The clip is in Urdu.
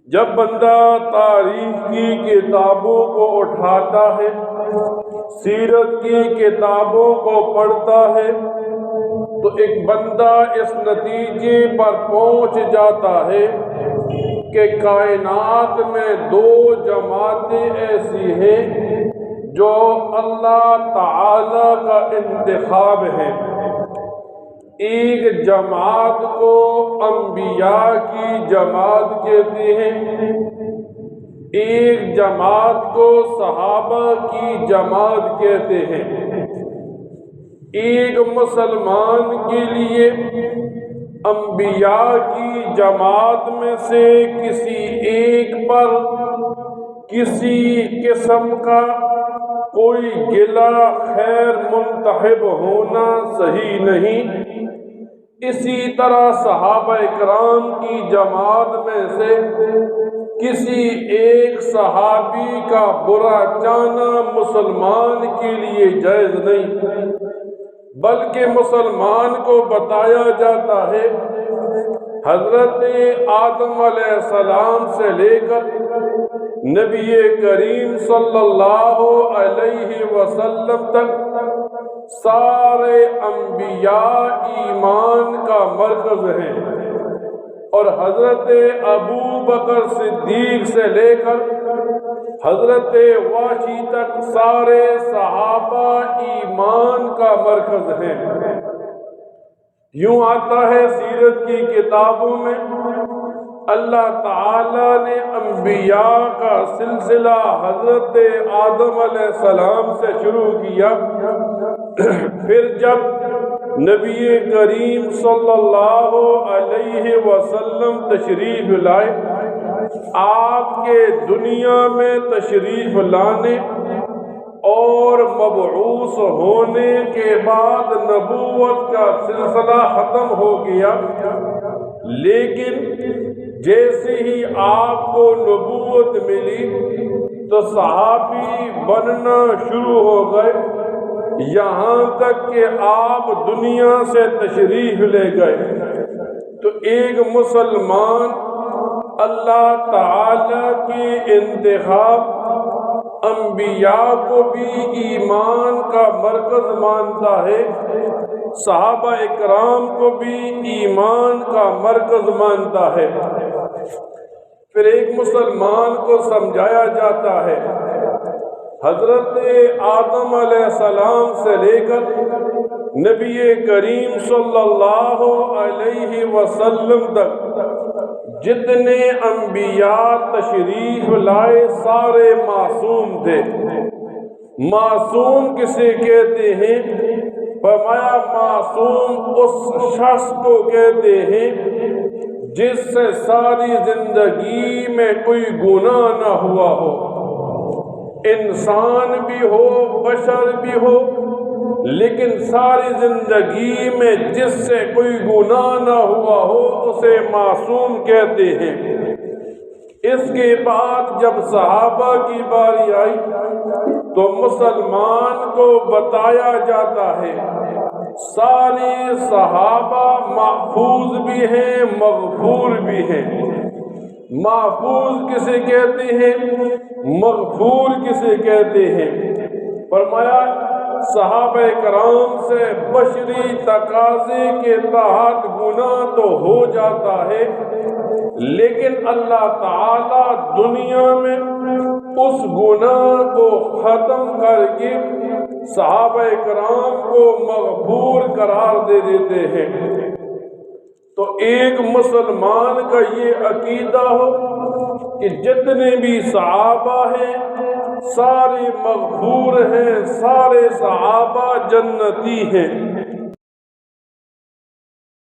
جب بندہ تاریخ کی کتابوں کو اٹھاتا ہے، سیرت کی کتابوں کو پڑھتا ہے، تو ایک بندہ اس نتیجے پر پہنچ جاتا ہے کہ کائنات میں دو جماعتیں ایسی ہیں جو اللہ تعالی کا انتخاب ہے۔ ایک جماعت کو انبیاء کی جماعت کہتے ہیں، ایک جماعت کو صحابہ کی جماعت کہتے ہیں۔ ایک مسلمان کے لیے انبیاء کی جماعت میں سے کسی ایک پر کسی قسم کا کوئی گلہ خیر منتخب ہونا صحیح نہیں۔ اسی طرح صحابہ کرام کی جماعت میں سے کسی ایک صحابی کا برا چاہنا مسلمان کے لیے جائز نہیں، بلکہ مسلمان کو بتایا جاتا ہے حضرت آدم علیہ السلام سے لے کر نبی کریم صلی اللہ علیہ وسلم تک سارے انبیاء ایمان کا مرکز ہیں، اور حضرت ابو بکر صدیق سے لے کر حضرت واشی تک سارے صحابہ ایمان کا مرکز ہیں۔ یوں آتا ہے سیرت کی کتابوں میں اللہ تعالی نے انبیاء کا سلسلہ حضرت آدم علیہ السلام سے شروع کیا، پھر جب نبی کریم صلی اللہ علیہ وسلم تشریف لائے، آپ کے دنیا میں تشریف لانے اور مبعوث ہونے کے بعد نبوت کا سلسلہ ختم ہو گیا، لیکن جیسے ہی آپ کو نبوت ملی تو صحابی بننا شروع ہو گئے، یہاں تک کہ آپ دنیا سے تشریف لے گئے۔ تو ایک مسلمان اللہ تعالی کے انتخاب انبیاء کو بھی ایمان کا مرکز مانتا ہے، صحابہ اکرام کو بھی ایمان کا مرکز مانتا ہے۔ پھر ایک مسلمان کو سمجھایا جاتا ہے حضرت آدم علیہ السلام سے لے کر نبی کریم صلی اللہ علیہ وسلم تک جتنے انبیاء تشریف لائے سارے معصوم تھے۔ معصوم کسے کہتے ہیں؟ فرمایا معصوم اس شخص کو کہتے ہیں جس سے ساری زندگی میں کوئی گناہ نہ ہوا ہو، انسان بھی ہو بشر بھی ہو، لیکن ساری زندگی میں جس سے کوئی گناہ نہ ہوا ہو اسے معصوم کہتے ہیں۔ اس کے بعد جب صحابہ کی باری آئی تو مسلمان کو بتایا جاتا ہے سارے صحابہ محفوظ بھی ہیں مغفور بھی ہیں۔ محفوظ کسے کہتے ہیں؟ مغفور کسے کہتے ہیں؟ فرمایا صحابہ کرام سے بشری تقاضے کے تحت گناہ تو ہو جاتا ہے، لیکن اللہ تعالی دنیا میں اس گناہ کو ختم کر کے صحابہ کرام کو مغفور قرار دے دیتے ہیں۔ تو ایک مسلمان کا یہ عقیدہ ہو کہ جتنے بھی صحابہ ہیں سارے مغفور ہیں، سارے صحابہ جنتی ہیں،